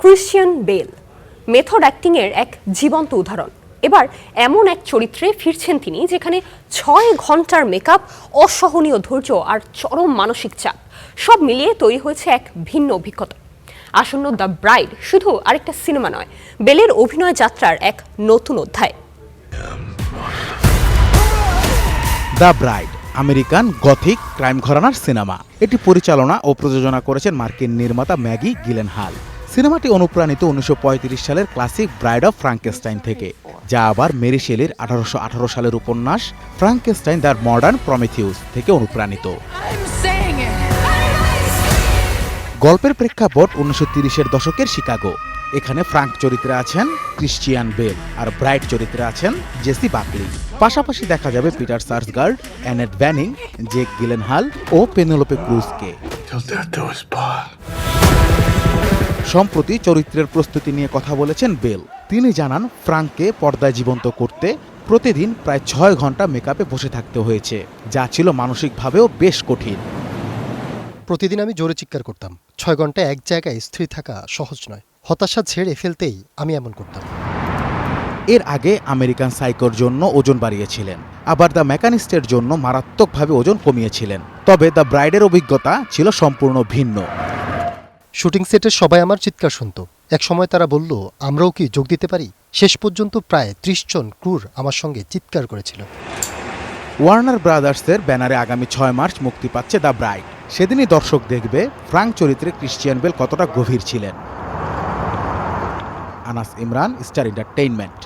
Christian Bale method অ্যাক্টিংয়ের এক জীবন্ত উদাহরণ। এবার এমন এক চরিত্রে ফিরছেন তিনি যেখানে ৬ ঘন্টার মেকআপ, অসহনীয় ধৈর্য আর চরম মানসিক চাপ সব মিলিয়ে তৈরি হয়েছে এক ভিন্ন অভিজ্ঞতা। আসন্ন দ্য ব্রাইড শুধু আরেকটা সিনেমা নয়, বেলের অভিনয় যাত্রার এক নতুন অধ্যায়। The bride American gothic crime ঘরানার সিনেমা। এটি পরিচালনা ও প্রযোজনা করেছেন মার্কিন নির্মাতা ম্যাগি গিলেনহাল। সিনেমাটি অনুপ্রাণিত 1935 সালের ক্লাসিক ব্রাইড অফ ফ্রাঙ্কেনস্টাইন থেকে, যা আবার মেরি শেলির 1818 সালের উপন্যাস ফ্রাঙ্কেনস্টাইন দ্য মডার্ন প্রমেথিউস থেকে অনুপ্রাণিত। গল্পের প্রেক্ষাপট 1930-এর দশকের শিকাগো। এখানে ফ্রাঙ্ক চরিত্রে আছেন ক্রিশ্চিয়ান বেল আর ব্রাইট চরিত্রে আছেন জেসি বাকলি। পাশাপাশি দেখা যাবে পিটার সার্সগার্ড, অ্যানেট ব্যানিং, জেক গিলেনহাল ও পেনেলোপে ক্রুজকে। সম্প্রতি চরিত্রের প্রস্তুতি নিয়ে কথা বলেছেন বেল। তিনি জানান, ফ্রাঙ্ককে পর্দায় জীবন্ত করতে প্রতিদিন প্রায় 6 ঘন্টা মেকআপে বসে থাকতে হয়েছে, যা ছিল মানসিকভাবেও বেশ কঠিন। প্রতিদিন আমি জোরে চিৎকার করতাম। 6 ঘন্টা এক জায়গায় স্থির থাকা সহজ নয়। হতাশা ঝেড়ে ফেলতেই আমি এমন করতাম। এর আগে আমেরিকান সাইকোর জন্য ওজন বাড়িয়েছিলেন, আবার দ্য মেকানিস্টের জন্য মারাত্মকভাবে ওজন কমিয়েছিলেন। তবে দ্য ব্রাইডের অভিজ্ঞতা ছিল সম্পূর্ণ ভিন্ন। শুটিং সেটের সবাই আমার চিৎকার শুনত। এক সময় তারা বলল, আমরাও কি যোগ দিতে পারি? শেষ পর্যন্ত প্রায় 30 জন ক্রুর আমার সঙ্গে চিৎকার করেছিল। ওয়ার্নার ব্রাদার্সের ব্যানারে আগামী 6 মার্চ মুক্তি পাচ্ছে দ্য ব্রাইড। সেদিনই দর্শক দেখবে ফ্রাঙ্ক চরিত্রে ক্রিশ্চিয়ান বেল কতটা গভীর ছিলেন। Anas Imran, star entertainment.